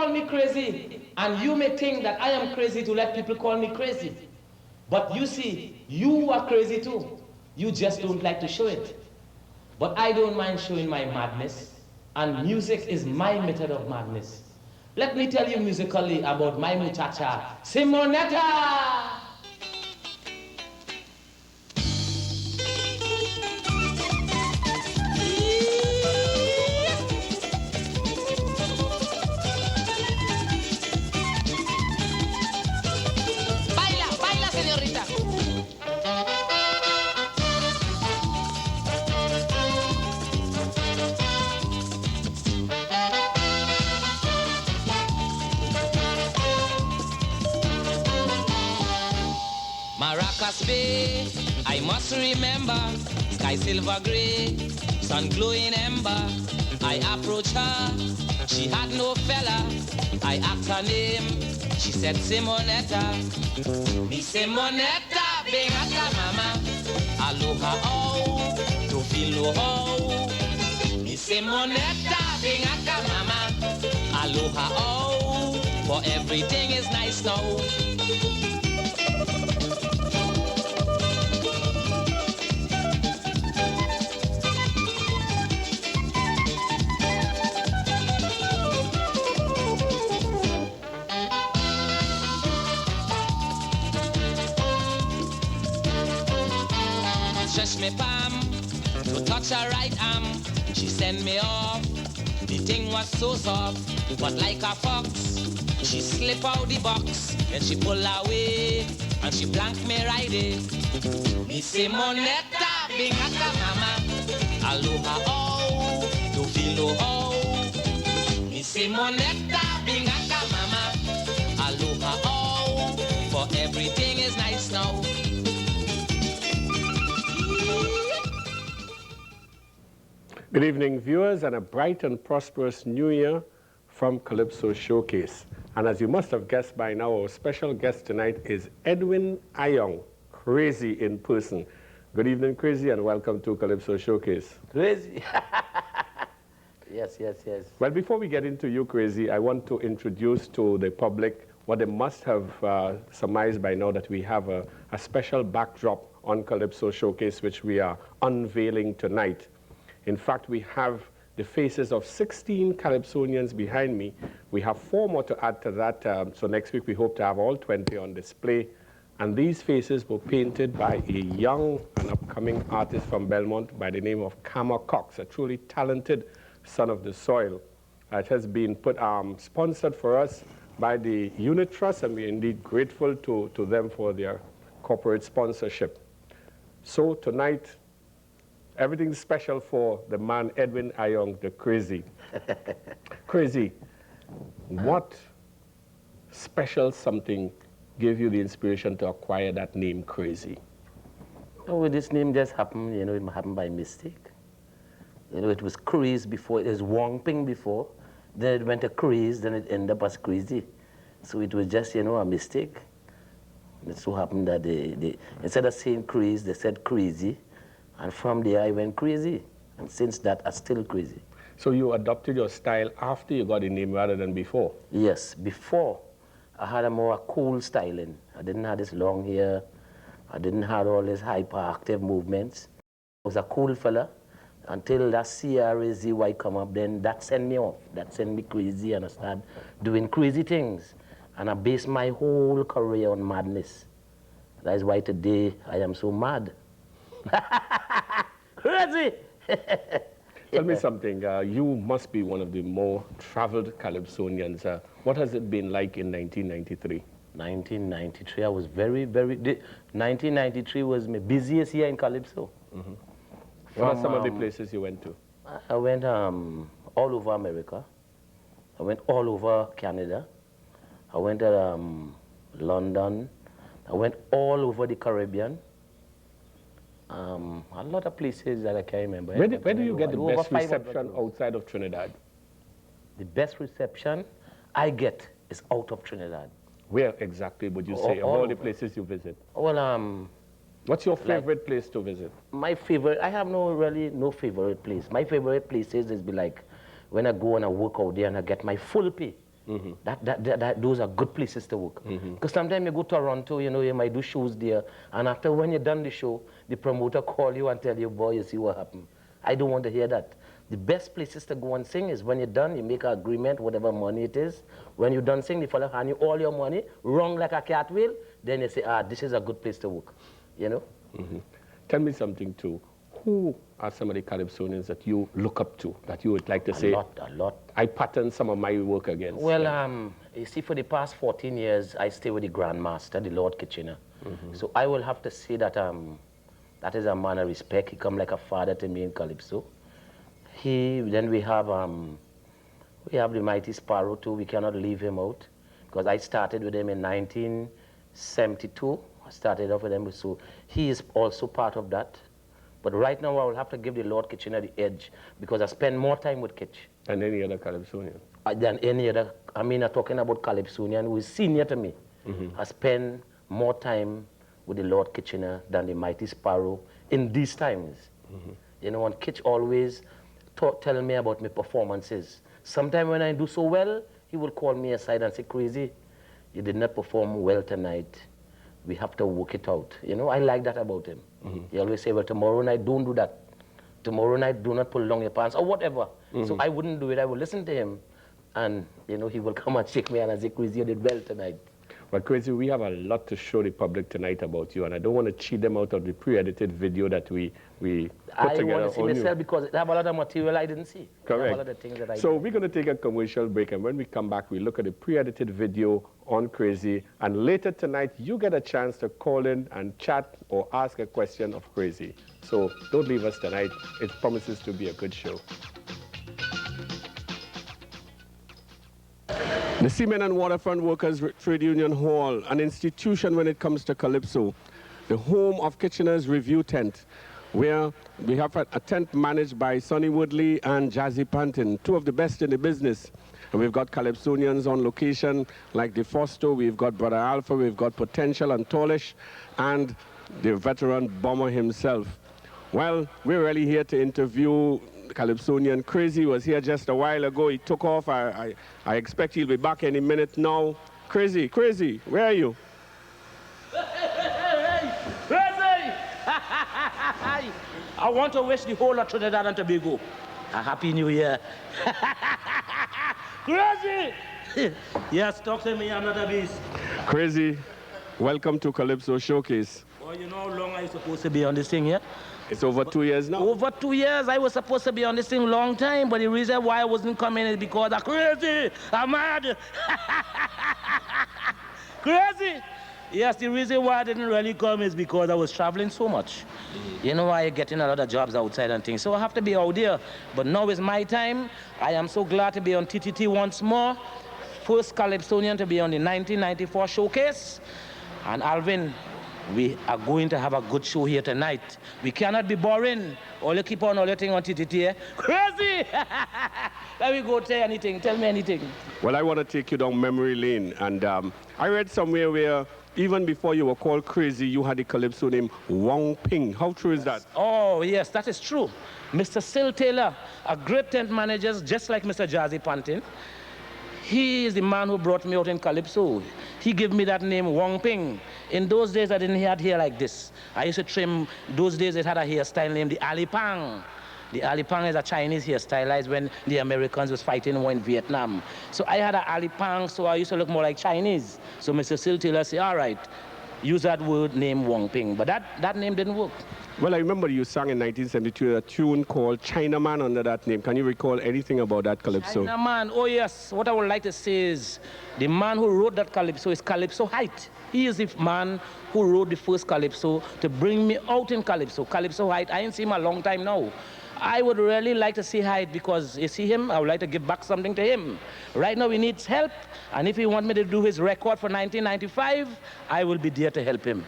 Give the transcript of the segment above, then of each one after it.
call me crazy, and you may think that I am crazy to let people call me crazy. But you see, you are crazy too. You just don't like to show it. But I don't mind showing my madness, and music is my method of madness. Let me tell you musically about my muchacha, Simonetta! Maracas Bay, I must remember, sky silver gray, sun glowing ember. I approached her, she had no fella. I asked her name, she said Simonetta. Me Simonetta, bengata mama, aloha oh, to filo oh. Me Simonetta, bengata mama, aloha oh, for everything is nice now. Stretch me palm to touch her right arm. She sent me off. The thing was so soft, but like a fox, she slip out the box and she pull away and she blank me right in. Me Simonetta, bingaka mama, aloha oh, to filo oh. Me Simonetta, bingaka mama, aloha oh, for everything is nice now. Good evening, viewers, and a bright and prosperous new year from Calypso Showcase. And as you must have guessed by now, our special guest tonight is Edwin Ayong, Crazy in person. Good evening, Crazy, and welcome to Calypso Showcase. Crazy. Yes. Well, before we get into you, Crazy, I want to introduce to the public what they must have surmised by now, that we have a special backdrop on Calypso Showcase, which we are unveiling tonight. In fact, we have the faces of 16 calypsonians behind me. We have 4 more to add to that, so next week we hope to have all 20 on display. And these faces were painted by a young and upcoming artist from Belmont by the name of Kama Cox, a truly talented son of the soil. It has been sponsored for us by the Unit Trust, and we're indeed grateful to them for their corporate sponsorship. So tonight, everything's special for the man Edwin Ayong, the Crazy. Crazy, what special something gave you the inspiration to acquire that name, Crazy? Oh, this name just happened, it happened by mistake. It was Craze before, it was Wong Ping before, then it went to Craze, then it ended up as Crazy. So it was just, a mistake. It so happened that they instead of saying Craze, they said Crazy. And from there, I went crazy. And since that, I'm still crazy. So you adopted your style after you got the name rather than before? Yes, before, I had a more cool styling. I didn't have this long hair. I didn't have all these hyperactive movements. I was a cool fella until that CRAZY come up, then that sent me off. That sent me crazy, and I started doing crazy things. And I based my whole career on madness. That is why today I am so mad. Crazy! Tell me something. You must be one of the more traveled calypsonians. What has it been like in 1993? 1993, I was very, very... 1993 was my busiest year in Calypso. Mm-hmm. What are some of the places you went to? I went all over America. I went all over Canada. I went to London. I went all over the Caribbean. A lot of places that I can't remember. Where do you get the best reception outside of Trinidad? The best reception I get is out of Trinidad. Where exactly would you say, of all the places you visit? Well, what's your favorite place to visit? My favorite, I have no favorite place. My favorite places is be like when I go and I work out there and I get my full pay. Those are good places to work. Because sometimes you go to Toronto, you know, you might do shows there, and after when you're done the show, the promoter call you and tell you, boy, you see what happened. I don't want to hear that. The best places to go and sing is when you're done, you make an agreement, whatever money it is. When you're done singing, the fellow hand you all your money, wrong like a cartwheel, then you say, this is a good place to work, you know? Tell me something too. Who are some of the Calypsonians that you look up to, that you would like to say? A lot. I pattern some of my work against. Well, you see, for the past 14 years, I stay with the Grandmaster, the Lord Kitchener. So I will have to say that that is a man of respect. He come like a father to me in Calypso. Then we have the Mighty Sparrow too. We cannot leave him out, because I started with him in 1972. I started off with him, so he is also part of that. But right now, I will have to give the Lord Kitchener the edge, because I spend more time with Kitch. Than any other Calypsonian? Than any other. I mean, I'm talking about Calypsonian who is senior to me. I spend more time with the Lord Kitchener than the Mighty Sparrow in these times. You know, and Kitch always tell me about my performances. Sometimes when I do so well, he will call me aside and say, Crazy, you did not perform well tonight. We have to work it out. You know, I like that about him. He always say, well, tomorrow night, don't do that. Tomorrow night, do not pull down your pants, or whatever. So I wouldn't do it. I would listen to him. And, you know, he will come and shake me and say, Crazy, you did well tonight. Well, Crazy, we have a lot to show the public tonight about you, and I don't want to cheat them out of the pre-edited video that we put together. I want to see myself because I have a lot of material I didn't see. Correct. I have a lot of things that So we're going to take a commercial break, and when we come back, we look at the pre-edited video on Crazy, and later tonight, you get a chance to call in and chat or ask a question of Crazy. So don't leave us tonight. It promises to be a good show. The Seamen and Waterfront Workers Trade Union Hall, an institution when it comes to Calypso, the home of Kitchener's Revue Tent, where we have a tent managed by Sonny Woodley and Jazzy Pantin, two of the best in the business. And we've got Calypsonians on location, like DeFosto, we've got Brother Alpha, we've got Potential and Tallish, and the veteran Bomber himself. Well, we're really here to interview Calypsonian. Crazy was here just a while ago. He took off. I expect he'll be back any minute now. Crazy, where are you? Crazy! I want to wish the whole of Trinidad and Tobago a Happy New Year. Crazy! Yes, talk to me, I'm not a beast. Crazy, welcome to Calypso Showcase. Well, you know how long are you supposed to be on this thing here? It's over 2 years now. Over 2 years. I was supposed to be on this thing a long time, but the reason why I wasn't coming is because I'm crazy. I'm mad. Crazy. Yes, the reason why I didn't really come is because I was traveling so much. You know, I getting a lot of jobs outside and things, so I have to be out there. But now is my time. I am so glad to be on TTT once more. First Calypsonian to be on the 1994 showcase. And Alvin, we are going to have a good show here tonight. We cannot be boring. All you keep on all your thing on TTT, eh? Crazy! Let me go tell anything. Tell me anything. Well, I want to take you down memory lane. And I read somewhere where even before you were called Crazy, you had a Calypso named Wong Ping. How true is that? Oh, yes, that is true. Mr. Sil Taylor, a great tent manager, just like Mr. Jazzy Pantin. He is the man who brought me out in Calypso. He gave me that name, Wong Ping. In those days, I didn't have hair like this. I used to trim, those days it had a hairstyle named the Alipang. The Alipang is a Chinese hairstyle when the Americans was fighting war in Vietnam. So I had an Alipang, so I used to look more like Chinese. So Mr. Sil Taylor said, all right, use that word name Wong Ping. But that name didn't work. Well, I remember you sang in 1972 a tune called Chinaman under that name. Can you recall anything about that Calypso? Chinaman, oh yes. What I would like to say is the man who wrote that Calypso is Calypso Height. He is the man who wrote the first Calypso to bring me out in Calypso. Calypso Height, I ain't seen him a long time now. I would really like to see Height because you see him, I would like to give back something to him. Right now he needs help, and if he wants me to do his record for 1995, I will be there to help him.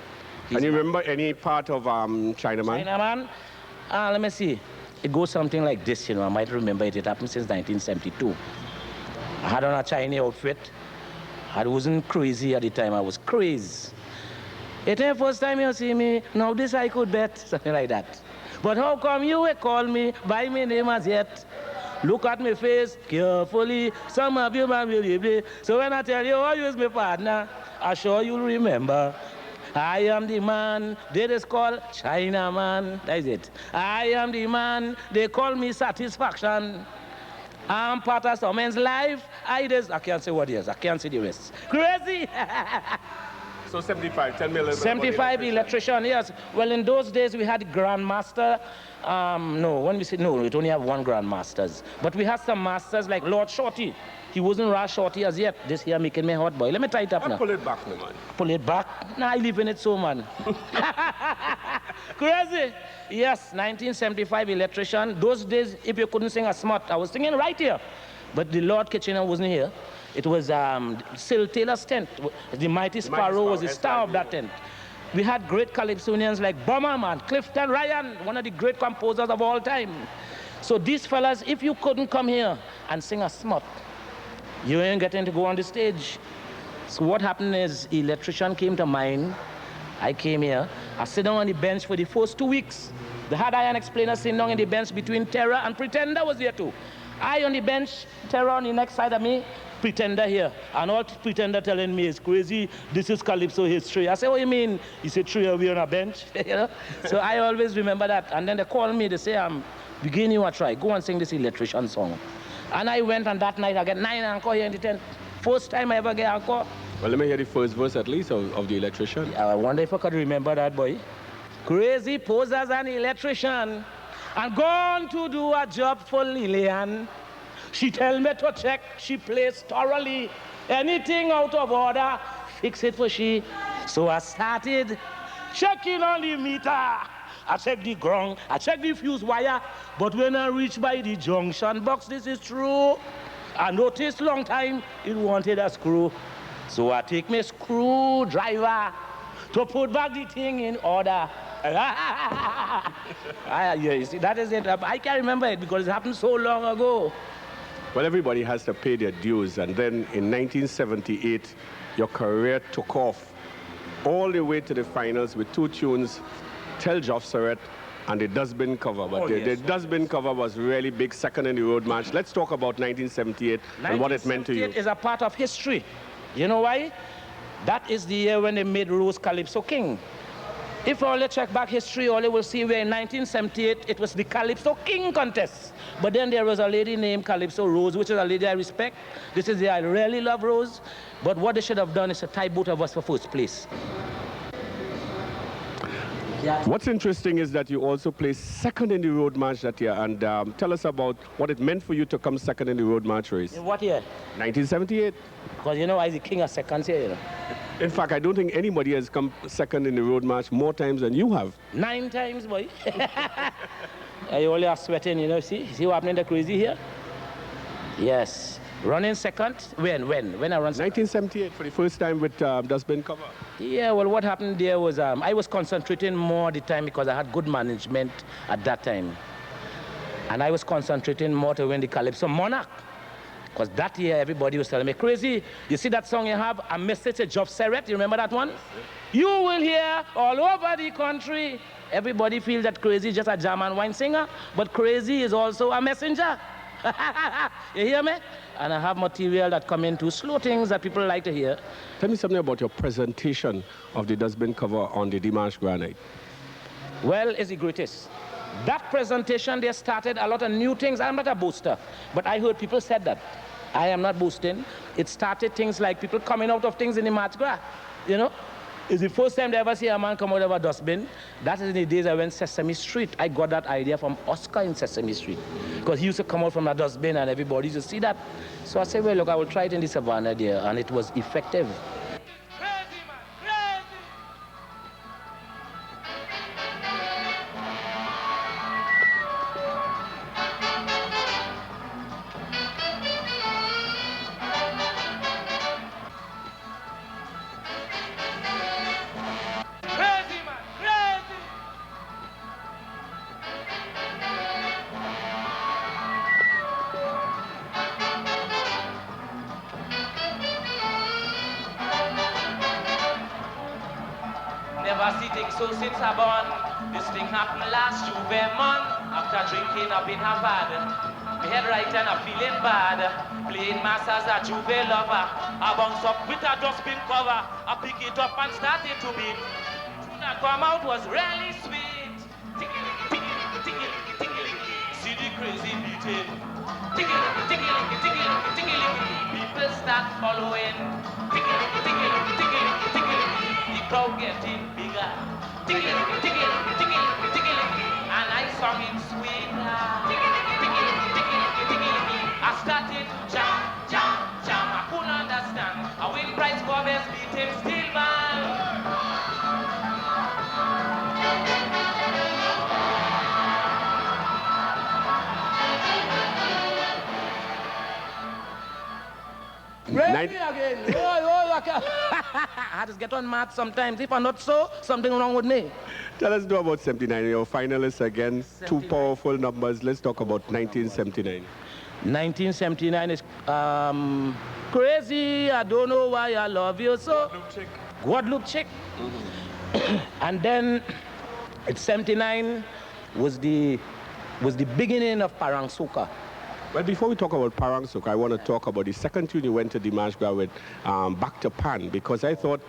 Can you remember any part of Chinaman? Chinaman? Let me see. It goes something like this, you know. I might remember it. It happened since 1972. I had on a Chinese outfit. I wasn't crazy at the time. I was crazy. It ain't first time you see me. Now this I could bet. Something like that. But how come you call me by my name as yet? Look at my face carefully. Some of you man will be. So when I tell you, oh, you is my partner, I'm sure you'll remember. I am the man, they is called Chinaman. That is it. I am the man, they call me Satisfaction. I'm part of some man's life. I can't say what it is. I can't say the rest. Crazy. So 75, tell me a little bit 75 electrician, yes. Well, in those days we had grandmaster. No, when we say no, we only have one grandmasters. But we had some masters like Lord Shorty. He wasn't Ra Shorty as yet. This here making me hot boy. Let me tie it up now. Pull it back, no, man. Pull it back? Nah, I live in it so, man. Crazy. Yes, 1975 electrician. Those days, if you couldn't sing a smut, I was singing right here. But the Lord Kitchener wasn't here. It was Sil Taylor's tent. The Mighty Sparrow was the star of that tent. We had great calypsonians like Bomberman, Clifton Ryan, one of the great composers of all time. So these fellas, if you couldn't come here and sing a smut, you ain't getting to go on the stage. So what happened is, electrician came to mind. I came here. I sit down on the bench for the first 2 weeks. The hard iron explainer sitting down on the bench between Terror and Pretender was there too. I on the bench, Terror on the next side of me, Pretender here. And all Pretender telling me is crazy, this is Calypso history. I say, what you mean? He said, 3 are we on a bench? You know? So I always remember that. And then they call me, they say, begin you a try. Go and sing this electrician song. And I went, and that night I get 9 encore here in the tent. First time I ever get encore. Well, let me hear the first verse at least of the electrician. I wonder if I could remember that, boy. Crazy posers and electrician, and gone to do a job for Lillian. She tell me to check, she plays thoroughly. Anything out of order, fix it for she. So I started checking on the meter. I checked the ground, I checked the fuse wire, but when I reached by the junction box, this is true, I noticed long time it wanted a screw. So I take my screwdriver to put back the thing in order. Yeah, you see, that is it. I can't remember it because it happened so long ago. Well, everybody has to pay their dues, and then in 1978, your career took off all the way to the finals with 2 tunes, Tell Joff Surrett and the Dustbin cover. But the Dustbin cover was really big, second in the road march. Let's talk about 1978 and what it meant to you. 1978 is a part of history. You know why? That is the year when they made Rose Calypso King. If all they check back history, all they will see where in 1978, it was the Calypso King contest. But then there was a lady named Calypso Rose, which is a lady I respect. This is the I really love Rose. But what they should have done is to tie both of us for first place. Yeah. What's interesting is that you also placed second in the road march that year, and tell us about what it meant for you to come second in the road march race. In what year? 1978. Because you know, I was the king of seconds here, you know. In fact, I don't think anybody has come second in the road march more times than you have. 9 times, boy. You only are sweating, you know, see what happening the crazy here? Yes. Running second? When I run second? 1978 for the first time with Dustbin cover. Yeah, well, what happened there was I was concentrating more at the time because I had good management at that time. And I was concentrating more to win the Calypso Monarch. Because that year, everybody was telling me, crazy, you see that song you have, A Message to Joff Surrett, you remember that one? You will hear all over the country. Everybody feels that Crazy is just a jam and wine singer, but Crazy is also a messenger. You hear me? And I have material that come into slow things that people like to hear. Tell me something about your presentation of the Dustbin cover on the Dimanche Grand Night. Well, it's the greatest. That presentation, they started a lot of new things. I'm not a booster, but I heard people said that. I am not boosting. It started things like people coming out of things in the March Gras, you know? It's the first time they ever see a man come out of a dustbin. That is in the days I went Sesame Street. I got that idea from Oscar in Sesame Street. Because he used to come out from a dustbin and everybody used to see that. So I said, well, look, I will try it in the Savannah there, and it was effective. Never see things so since I born. This thing happened last Juve month after drinking up in Havana. my head right and I'm feeling bad. Playing mass as a juve lover. I bounce up with a dustbin cover. I pick it up and start it to beat. Tune that come out was really sweet. Tickle, see the crazy beating. Tickle, people start following. Tickle, the crowd getting bigger. Tickle, and I sung it sweet. I started to jam. I couldn't understand. I win prize for best beating steel band. Ready again. I just get on mad sometimes. If I'm not so, something wrong with me. Tell us about 79. Your finalists again, 2 powerful numbers. Let's talk about 1979. 1979 is crazy. I don't know why I love you so. Guadeloupe chick. And then at 79 was the beginning of Parang Soca. But before we talk about Parang Soca, I want to talk about the second tune you went to Dimanche Gras with, Back to Pan, because I thought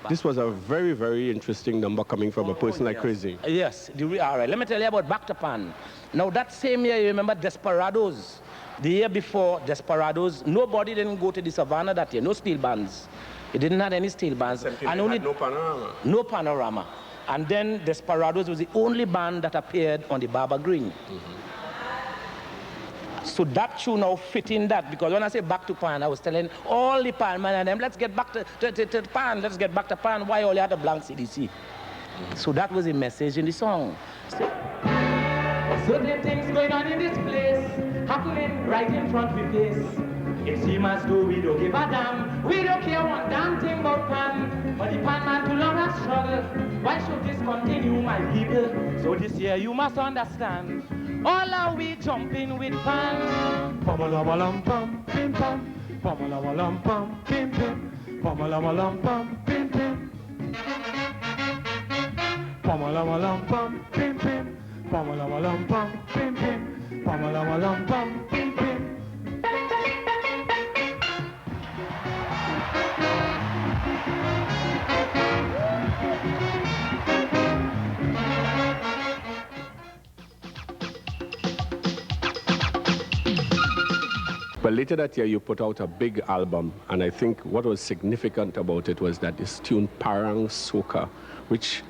this was a very, very interesting number coming from a person like Crazy. Yes, all right. Let me tell you about Back to Pan. Now, that same year, you remember Desperados. The year before Desperados, nobody didn't go to the Savannah that year. No steel bands. It didn't have any steel bands. And only no panorama. No panorama. And then Desperados was the only band that appeared on the Barber Green. So that tune now fit in that, because when I say Back to Pan, I was telling all the pan man and them, let's get back to Pan, let's get back to Pan, why all you had a blank CDC? So that was the message in the song. So the things going on in this place, happening right in front of the face. It seems as though we don't give a damn, we don't care one damn thing about Pan. But the Pan man too long has struggled, why should this continue, my people? So this year you must understand, all are we jumping with Pan. Pom-a-lam-a-lam-pum, pim-pam. Pom-a-lam-a-lam-pum, pim-pim. Pom-a-lam-a-lam-pum, pim-pim. Pom-a-lam-a-lam-pum, pim-pim. Pom-a-lam-a-lam-pum, pim-pim. Pom-a-lam-a-lam-pum, pim-pim. But later that year, you put out a big album, and I think what was significant about it was that this tune, Parang Soca, which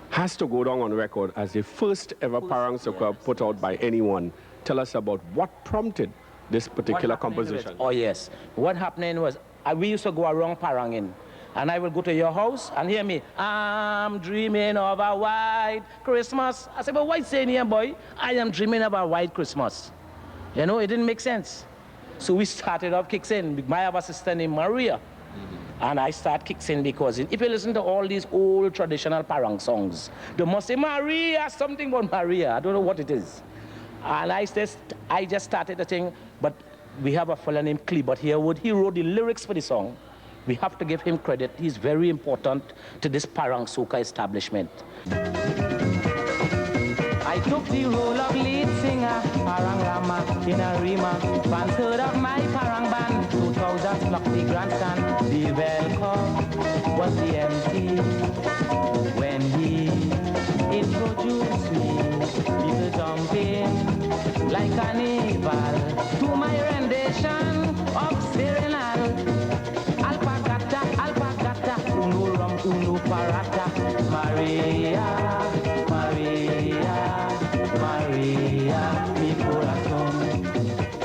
has to go down on record as the first ever Parang Soca put out by anyone. Tell us about what prompted this particular composition. Oh, yes. What happened was, we used to go around Parangin, and I will go to your house and hear me, I'm dreaming of a white Christmas. I said, but why saying here, boy? I am dreaming of a white Christmas. You know, it didn't make sense. So we started off kicks in. I have a sister named Maria. And I start kicks in because if you listen to all these old traditional Parang songs, they must say Maria, something about Maria. I don't know what it is. And I just started the thing, but we have a fellow named Clee, but he wrote the lyrics for the song. We have to give him credit. He's very important to this Parang Soca establishment. I took the role of lead singer, Parang Rama, in a rima. Fans heard of my Parang band, 2000 flock the grandstand. The welcome was the MC when he introduced me. People jumping like carnival to my rendition of Serenal. Alpagata, uno rum, uno parata, Maria. Maria, mi corazón.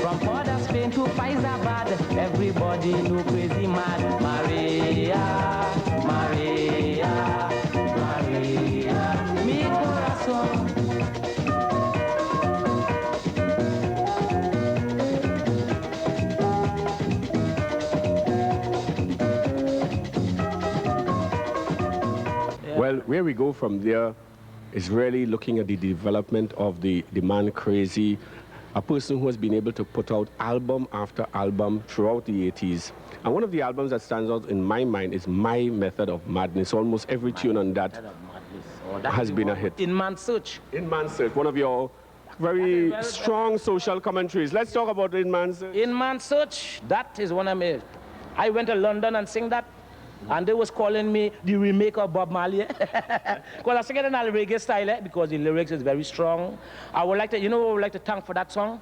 From Port of Spain to Faizabad, everybody know crazy mad. Maria, Maria, Maria, mi corazón. Well, where we go from there is really looking at the development of the man Crazy, a person who has been able to put out album after album throughout the 80s. And one of the albums that stands out in my mind is My Method of Madness. Almost every tune on that has been a hit. In Man's Search. In Man's Search, one of your very strong social commentaries. Let's talk about In Man's Search. In Man's Search, that is one I went to London and sang that. And they was calling me the remake of Bob Marley. Because I sing it in a reggae style, because the lyrics is very strong. I would like to, you know what I would like to thank for that song?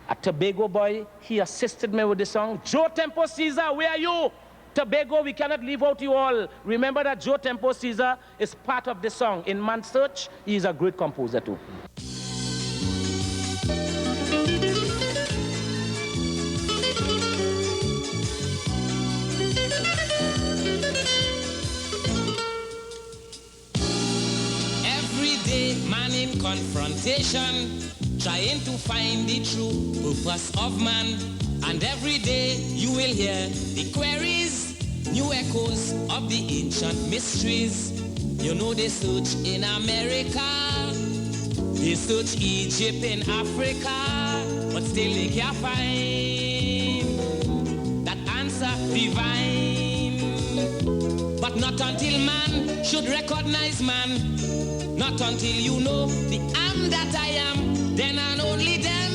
A Tobago boy, he assisted me with the song. Joe Tempo Caesar, where are you? Tobago, we cannot leave out you all. Remember that Joe Tempo Caesar is part of the song. In Man's Search, he is a great composer too. Man in confrontation, trying to find the true purpose of man. And every day you will hear the queries, new echoes of the ancient mysteries. You know they search in America, they search Egypt in Africa, but still they can't find that answer divine. But not until man should recognize man, not until you know the am that I am, then and only then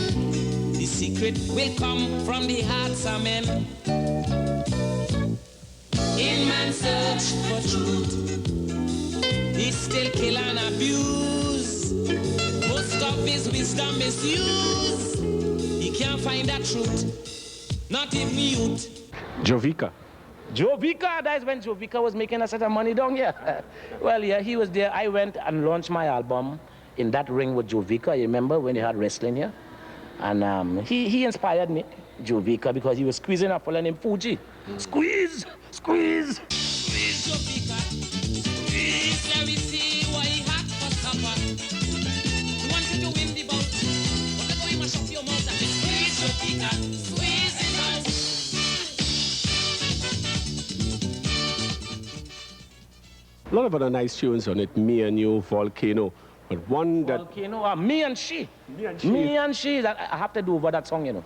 the secret will come from the hearts of men. In man's search for truth, he still kill and abuse. Most of his wisdom misuse. He can't find that truth, not even youth. Jovica. Jovica, that's when Jovica was making a set of money down here. Well, yeah, he was there. I went and launched my album in that ring with Jovica. You remember when they had wrestling here? And he inspired me, Jovica, because he was squeezing a fella named Fuji. Squeeze, squeeze. Squeeze Jovica, squeeze. Let me see what he had for supper. You wanted to win the bout, but I go you mash up your mouth and squeeze Jovica, squeeze it out. A lot of other nice tunes on it, Me and You, Volcano, but one that... Volcano, Me and She. Me and She. Me and She, that I have to do over that song, you know.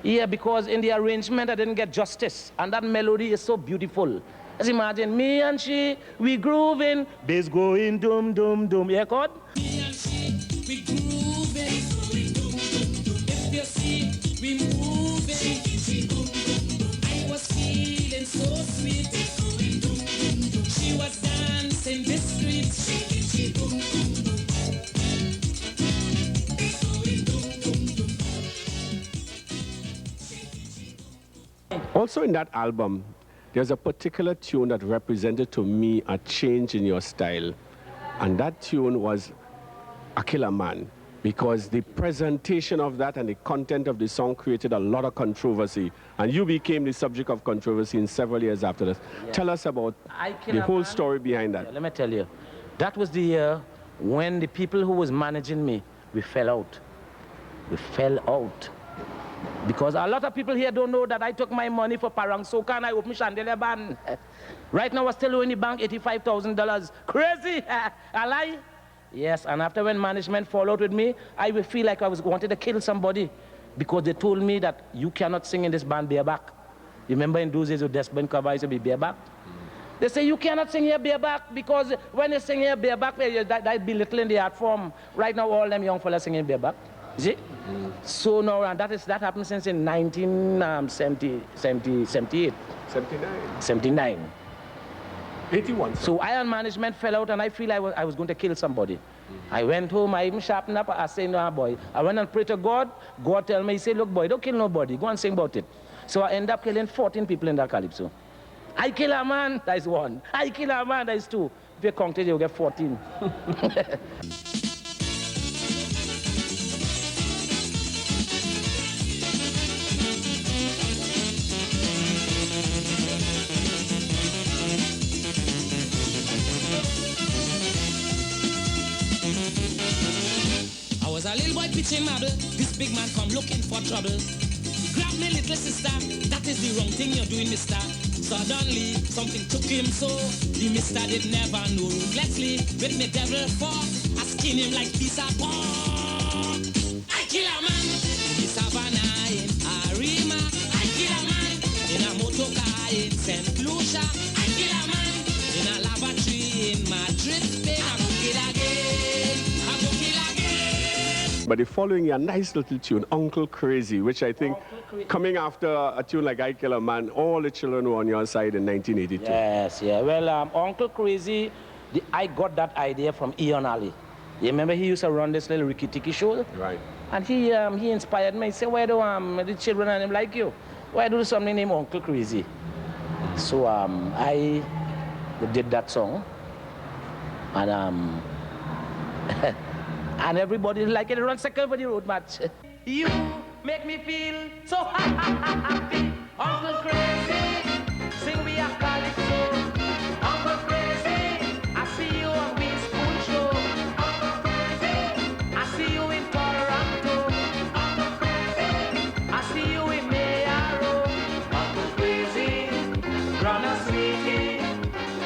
Yeah, because in the arrangement I didn't get justice, and that melody is so beautiful. Just imagine, me and she, we grooving, bass going dum dum dum. Yeah, God? Me and she, we grooving, if you see, we moving. I was feeling so sweet. She was dancing the streets. Also in that album, there's a particular tune that represented to me a change in your style. And that tune was A Killer Man, because the presentation of that and the content of the song created a lot of controversy. And you became the subject of controversy in several years after this. Yeah. Tell us about the whole story behind that. Yeah, let me tell you. That was the year when the people who was managing me, we fell out. We fell out. Because a lot of people here don't know that I took my money for Parang Soca and I opened Chandelier Band. Right now I still owe in the bank $85,000. Crazy! A lie? Yes, and after when management followed with me, I would feel like I wanted to kill somebody because they told me that you cannot sing in this band bareback. You remember in those days with dustbin cover, I used to be bareback? They say you cannot sing here bareback because when you sing here bareback, that belittling the art form. Right now all them young fellas singing bareback. Is it? So now, and that happened since in 1978. 79. 81. So iron management fell out and I feel I was going to kill somebody. I went home, I even sharpened up, I said, no, boy. I went and prayed to God. God tell me, he said, look, boy, don't kill nobody. Go and sing about it. So I end up killing 14 people in that Calypso. I kill a man, that is 1. I kill a man, that is 2. If you count it, you'll get 14. A little boy pitching marble, this big man come looking for trouble. Grab me little sister, that is the wrong thing you're doing, mister. Suddenly, something took him so, the mister did never know. Ruthlessly, with me devil fork, I skin him like piece of pork. I kill a man, in Savannah, in Arima. I kill a man, in a motor car in St. Lucia. I kill a man, in a lavatory in Madrid, Spain. I go kill again, I go kill again. But the following year, nice little tune, Uncle Crazy, which I think, coming after a tune like I Kill a Man, all the children were on your side in 1982. Yes, yeah. Well, Uncle Crazy, I got that idea from Ian Ali. You remember he used to run this little Ricky Tiki show? Right. And he inspired me. He said, why do the children and them like you? Why do something named Uncle Crazy? So I did that song. And and everybody like it. Run second for the road match. You make me feel so happy. Uncle Crazy, sing we a calypso. Uncle Crazy, I see you on we school show. Uncle Crazy, I see you in Toronto. Uncle Crazy, I see you in Mayaro. Uncle Crazy, Grandma Sweetie,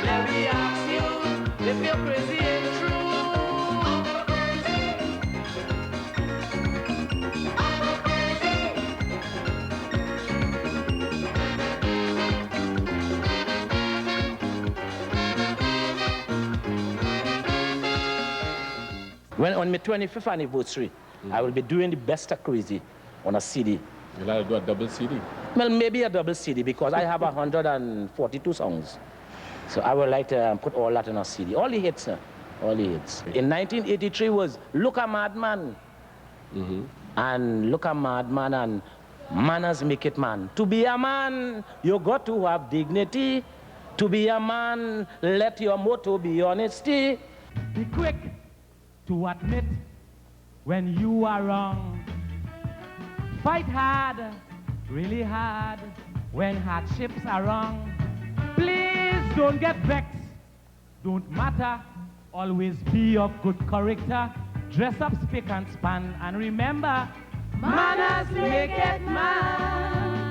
let me ask you if you're crazy and true. When on my 25th anniversary, I will be doing the best of Crazy on a CD. You'll have to do a double CD. Well, maybe a double CD because I have 142 songs. So I would like to put all that on a CD. All the hits, all the hits. In 1983 was Look a Madman. And Look a Madman and Manners Make It Man. To be a man, you got to have dignity. To be a man, let your motto be honesty. Be quick to admit when you are wrong. Fight hard, really hard, when hardships are wrong. Please don't get vexed, don't matter, always be of good character. Dress up spick and span, and remember, manners make it man.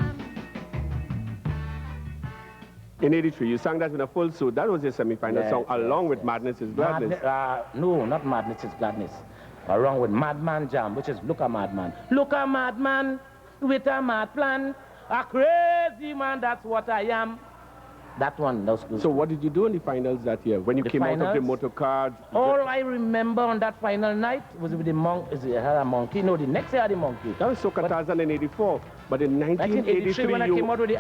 In 83, you sang that in a full suit. That was your semi-final song, along with Madness is Gladness. No, not Madness is Gladness. Along with Madman Jam, which is Look a Madman. Look a madman with a mad plan. A crazy man, that's what I am. That one, that was good. So what did you do in the finals that year? When you came out of the motor car? All I remember on that final night was with the monkey. Had a monkey. No, the next year I had a monkey. That was Soca Tarzan in 84. But in 1983 when I came out with the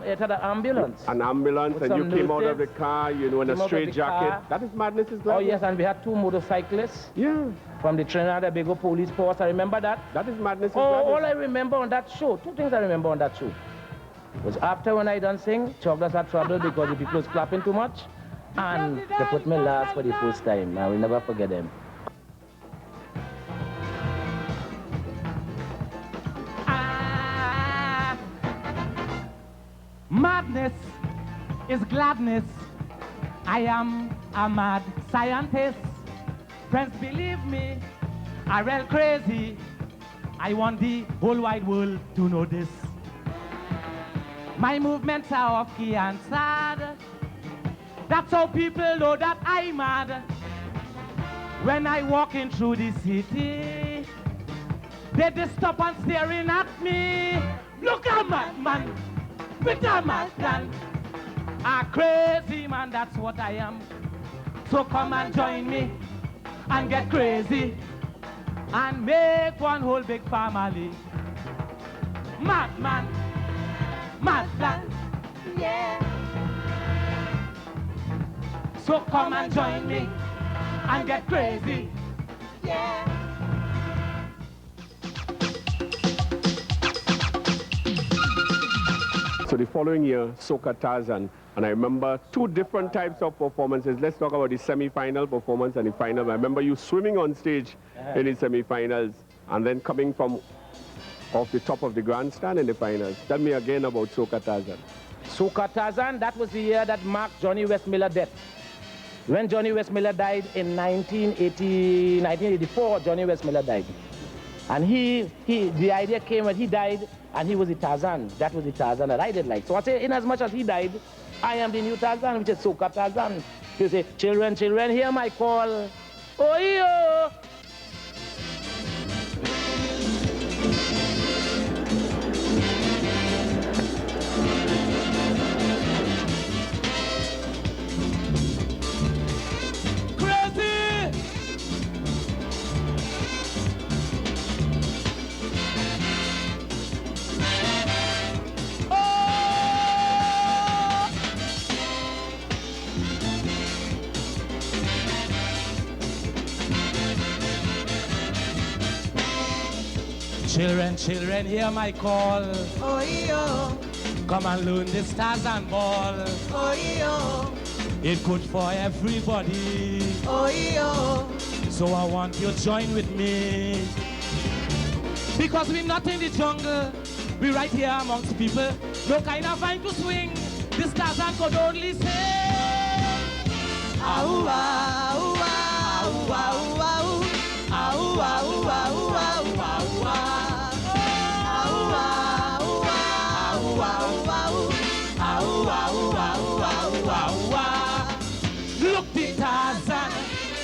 it had an ambulance. An ambulance, and you came out of the car, you know, in a straight jacket. That is Madness is Gladness. Oh yes, and we had 2 motorcyclists. Yeah. From the Trinidad and Tobago police force. I remember that. That is Madness is Gladness. All I remember on that show, 2 things I remember on that show. Was after when I done sing, Chocolates had trouble because the people was clapping too much. And they put me last for the first time. I will never forget them. Madness is gladness. I am a mad scientist. Friends, believe me, I'm real crazy. I want the whole wide world to know this. My movements are off-key and sad. That's how people know that I'm mad. When I walk in through the city, they just stop and staring at me. Look at madman with a mad plan. A crazy man, that's what I am. So come and join me and get crazy and make one whole big family. Madman, mad plan, yeah. So come and join me and get crazy, yeah. So the following year, Soca Tarzan, and I remember 2 different types of performances. Let's talk about the semi-final performance and the final. I remember you swimming on stage in the semi-finals and then coming from off the top of the grandstand in the finals. Tell me again about Soca Tarzan. Soca Tarzan, that was the year that marked Johnny Westmiller's death. When Johnny Westmiller died in 1984, Johnny Westmiller died. And the idea came when he died, and he was the Tarzan. That was the Tarzan that I did like. So I say, in as much as he died, I am the new Tarzan, which is Soca Tarzan. You say, children, children, hear my call. Oh, yo! Children, children, hear my call. Oh, yo. Come and learn this Tarzan ball. Oh, yo. It's good for everybody. Oh, yo. So I want you to join with me. Because we're not in the jungle. We're right here amongst people. No kind of vine to swing. This Tarzan could only say, Ow, ow, ow, ow, ow, ow, ow, ow, ow. look the Tarzan,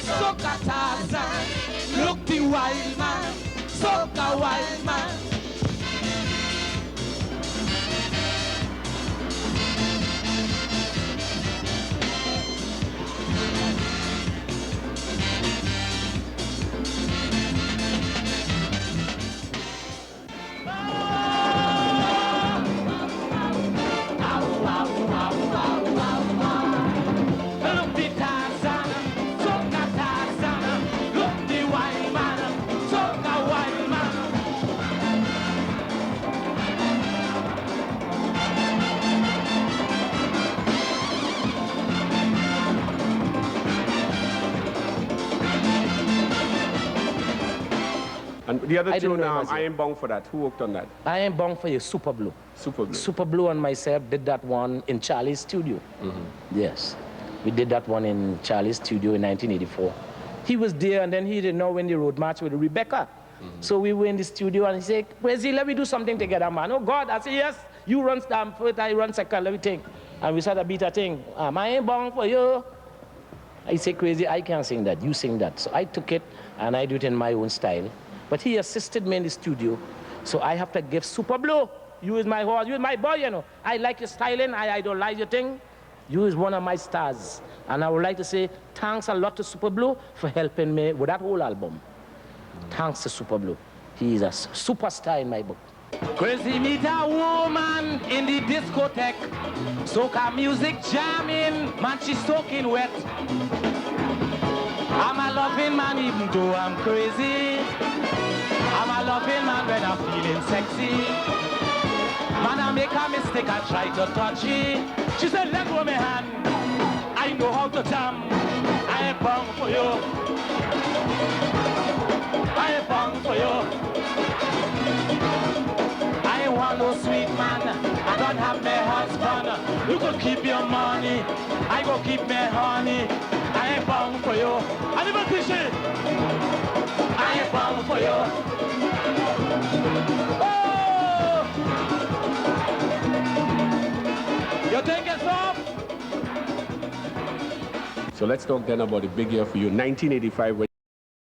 Soca Tarzan. Look the wild man, Soca wild man. And the other I didn't tune, know it was I Ain't Bound for That. Who worked on that? I Am Bound for You, Super Blue. Super Blue. Super Blue and myself did that one in Charlie's studio. Yes. We did that one in Charlie's studio in 1984. He was there, and then he didn't know when the road march with Rebecca. So we were in the studio, and he said, Crazy, let me do something together, man. Oh, God. I said, yes, you run first, I run second, let me think. And we started to beat a thing. I ain't bound for you. I said, Crazy, I can't sing that. You sing that. So I took it, and I do it in my own style. But he assisted me in the studio, so I have to give Super Blue. You is my horse, you is my boy, you know. I like your styling, I idolize your thing. You is one of my stars. And I would like to say thanks a lot to Super Blue for helping me with that whole album. Thanks to Super Blue. He is a superstar in my book. Crazy meet a woman in the discotheque. Soca music jamming, man, she's soaking wet. I'm a loving man even though I'm crazy. I'm a loving man when I'm feeling sexy. Man, I make a mistake, I try to touch it. She said, let go of my hand. I know how to jam. I ain't bound for you. I ain't bound for you. I ain't want no sweet man. I don't have my husband. You could keep your money. I go keep my honey. I ain't bound for you. I never fish it. I ain't bound for you. Oh! You think it's off? So let's talk then about the big year for you. 1985, when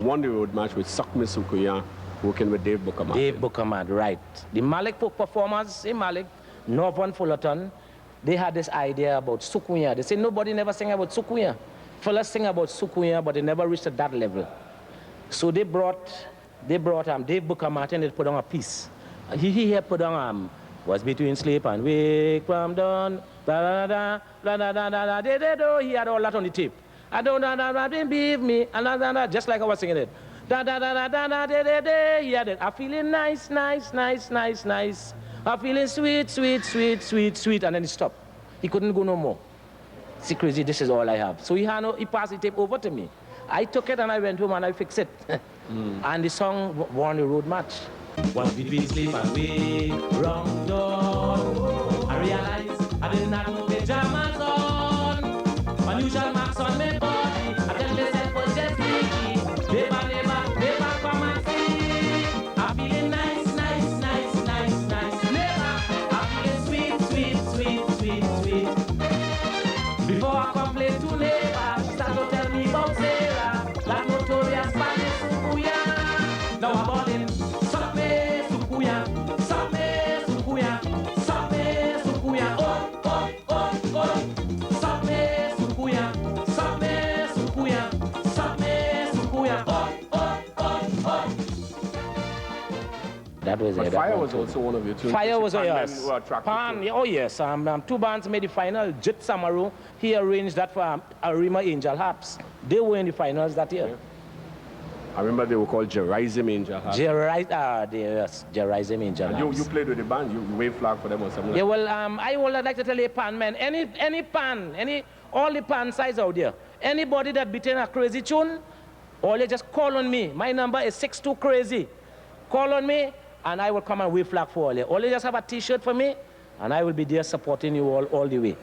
you won the road march with Sakmi Sukuya, working with Dave Bukamat. Dave Bukamat, right. The Malik folk performers in Malik, Northern Fullerton, they had this idea about Sukuya. They say nobody never sang about Sukuya. Fellas sing about Sukuya, but they never reached at that level. So they brought Dave Bukamat and they put on a piece. He had put on was between sleep and wake from dawn, blah, blah, blah, blah, blah, blah, blah, he had all that on the tape. I don't know, believe me, and just like I was singing it. Da da da da da da da da da. He had it. I'm feeling nice, nice, nice, nice, nice. I'm feeling sweet, sweet, sweet, sweet, sweet, and then he stopped. He couldn't go no more. See, Crazy, this is all I have. So he passed the tape over to me. I took it and I went home and I fixed it. And the song won the road march. Was between sleep and wake, wrong dawn. I realized I didn't have no pajamas on. Unusual marks on my body. I tell myself was just freaky. Never come and see. I'm feeling nice, nice, nice, nice, nice. Never. I'm feeling sweet, sweet, sweet, sweet, sweet. Before I complain to neighbor, she started to tell me about Sarah, that notorious Spanish Sukuya. Now I'm all in. That was But it. Fire was also one of your tunes. Fire was, yes. Oh yes, two bands made the final. Jit Samaru, he arranged that for Arima Angel Harps. They were in the finals that year. Yeah. I remember they were called Jerizim Angel Heart. Yes, Jerizim Angel Heart. You played with the band, you waved flag for them or something? Yeah, well, I would like to tell you, pan man, all the pan sides out there, anybody that beating a crazy tune, all you just call on me. My number is 62 Crazy. Call on me, and I will come and wave flag for all you. All you just have a T-shirt for me, and I will be there supporting you all the way.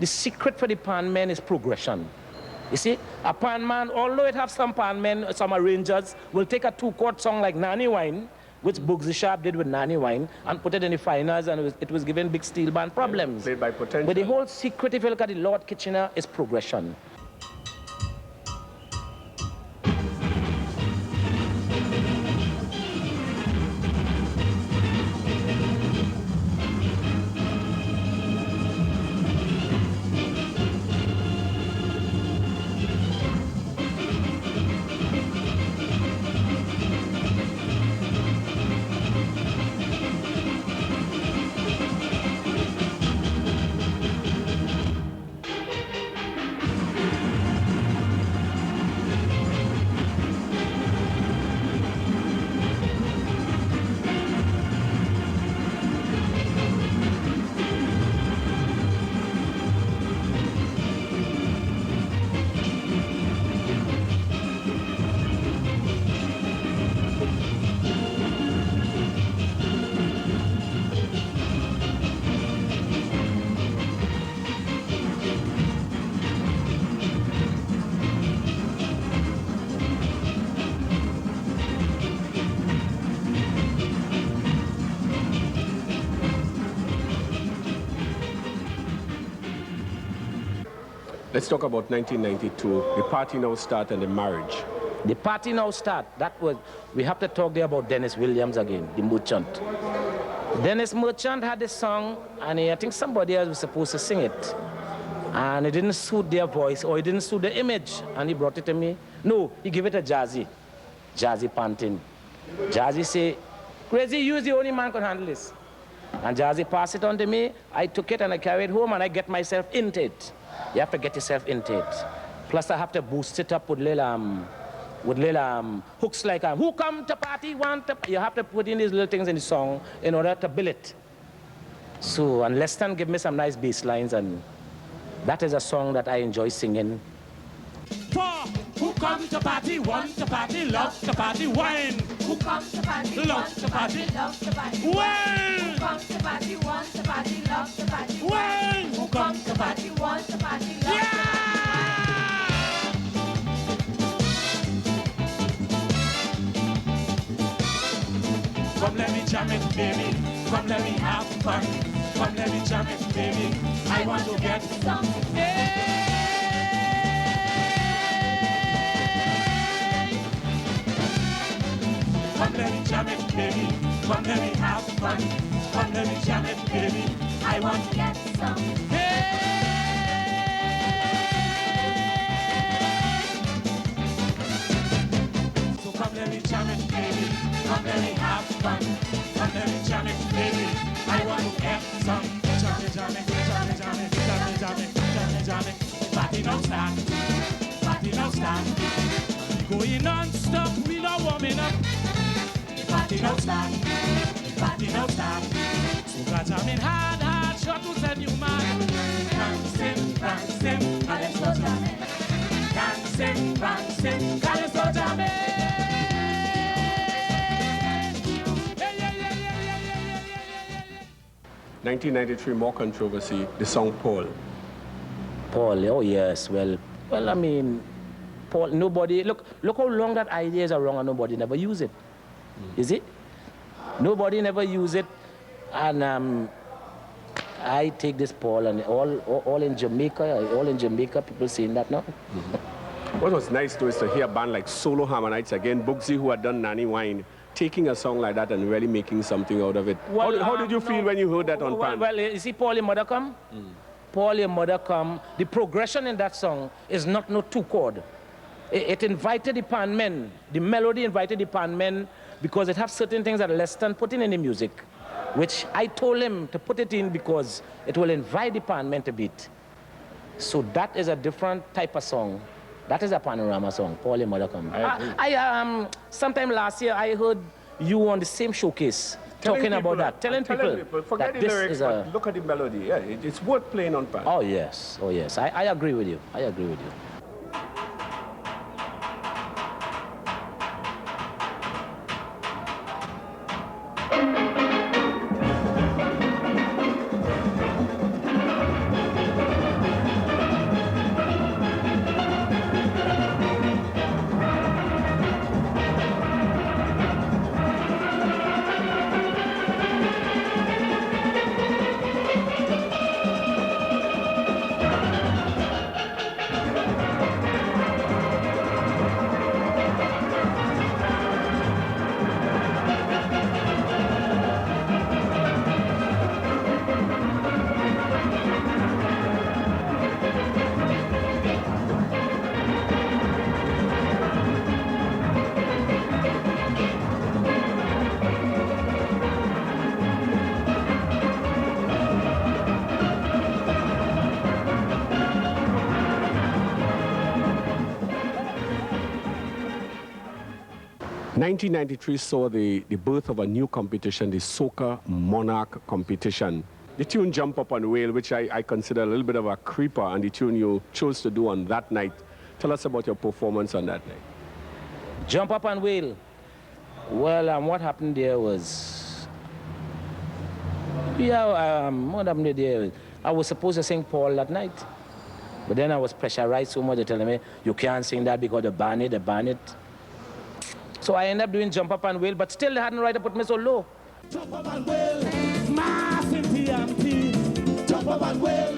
The secret for the pan men is progression. You see, a pan man, although it have some pan men, some arrangers, will take a 2-chord song like Nanny Wine, which Bugsy Sharp did with Nanny Wine, and put it in the finals, and it was giving big steel band problems. Played by potential. But the whole secret, if you look at the Lord Kitchener, is progression. Let's talk about 1992, the party now start and the marriage. The party now start. We have to talk there about Dennis Williams again, the merchant. Dennis Merchant had a song, and I think somebody else was supposed to sing it. And it didn't suit their voice, or it didn't suit the image, and he brought it to me. No, he gave it to Jazzy Pantin. Jazzy say, Crazy, you is the only man can handle this. And Jazzy passed it on to me. I took it and I carried it home, and I get myself into it. You have to get yourself into it. Plus, I have to boost it up with little hooks like who come to party, want to... You have to put in these little things in the song in order to build it. So, and Leston give me some nice bass lines, and that is a song that I enjoy singing. Who come to party, want to party, love to party, wine. Who comes to party, Love wants to to party. party, loves to party, Wine. Who comes to party, wants to party, loves to party, Wine. Who comes to party, wants to party, loves to party. Come let me jam it, baby. Come let me have fun. Come let me jam it, baby. I want to get some. Come let me jam it, baby. Come let me have fun. Come let me jam it, baby. I want to Get some. So come let me jam it, baby. Come let me have fun. Come let me jam it, baby. I want to get some. Jam it, jam it, jam it, jam it, jam it, jam it, jam it, jam it. Party now start. Party now start. We going non-stop. We not warming up. Party now start. Party now start. Soca jamming hard, shot to send you mad. Dancing, Calypso jamming. dancing, Calypso jamming. 1993, more controversy, the song Paul. Paul, oh yes, well, I mean, Paul, nobody, look how long that idea is around and nobody never use it. Is it? Nobody never use it, and I take this Paul, and all in Jamaica, people saying that now. What was nice too is to hear a band like Solo Harmonites again, Bugsy, who had done Nanny Wine, taking a song like that and really making something out of it. Well, how did you feel when you heard that on pan? Well, you see Paulie Mother Come? Paulie Mother Come, the progression in that song is not no two chord. It invited the pan men, the melody invited the pan men because it has certain things that Leston put in the music, which I told him to put it in because it will invite the pan men to beat. So that is a different type of song. That is a panorama song, Paulie Mother Come. Sometime last year I heard you on the same showcase talking about that, telling people forget that the this lyrics, is but look at the melody. Yeah, it's worth playing on pan. Oh yes, I agree with you. I agree with you. In 1993 saw the birth of a new competition, the Soca Monarch competition. The tune Jump Up and Wail, which I consider a little bit of a creeper, and the tune you chose to do on that night. Tell us about your performance on that night. Jump Up and Wail. Well, what happened there was, what happened there? I was supposed to sing Paul that night, but then I was pressurized so much, they're telling me, you can't sing that because they ban it. So I ended up doing Jump Up and Wail, but still they hadn't right to put me so low. Jump up and wail, massive TMT. Jump up and wail,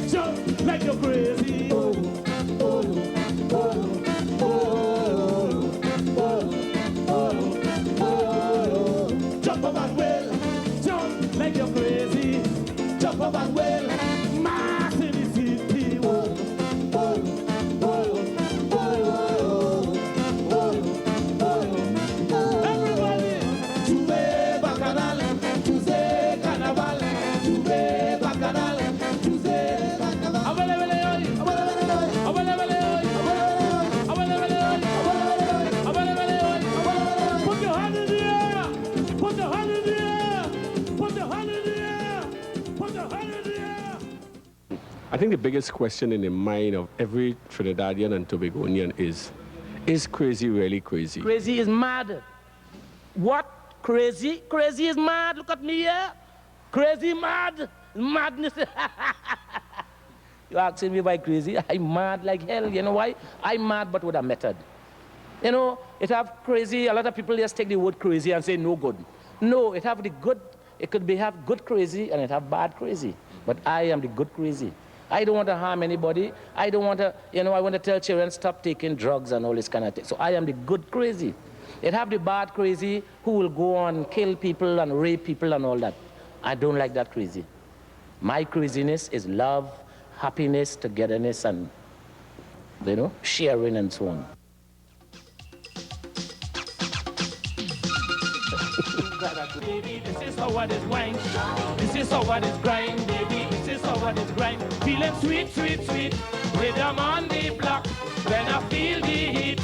jump like you're crazy. Oh, oh, oh, oh, oh, oh, oh. Jump up and wail, jump like you're crazy. Jump up and wail, massive TMT. Oh, oh, oh, oh, oh, oh. Everybody, Juve Bacchanal, Juve Carnaval, Juve Bacchanal, Juve Carnaval. Put your hand in the air, put your hand in the air, put your hand in the air, put your hand in the air. I think the biggest question in the mind of every Trinidadian and Tobagonian is crazy really crazy? Crazy is mad. What? Crazy? Crazy is mad. Look at me here. Crazy mad. Madness. You're asking me why crazy? I'm mad like hell. You know why? I'm mad but with a method. You know, it have crazy, a lot of people just take the word crazy and say no good. No, it have the good, it could be have good crazy and it have bad crazy. But I am the good crazy. I don't want to harm anybody. I don't want to, you know, I want to tell children stop taking drugs and all this kind of thing. So I am the good crazy. It have the bad crazy who will go on kill people and rape people and all that. I don't like that crazy. My craziness is love, happiness, togetherness, and, you know, sharing and so on. Baby, this is how what is wine. This is how what is grind, baby. This is how what is grind. Feeling sweet, sweet, sweet. With them on the block. When I feel the heat.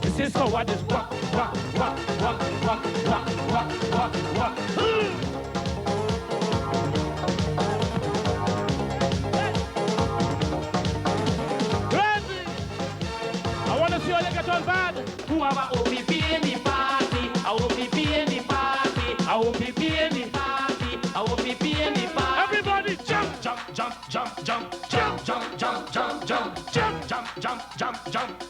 This is how what is walk, walk, walk, walk, walk, walk, walk, walk, walk. Crazy! I want to see how they get on bad. Who have a OPP in the party? A OPP in the party. I will be in the party. I will be in the party. jump, jump, jump, jump, jump, jump, jump, jump, jump.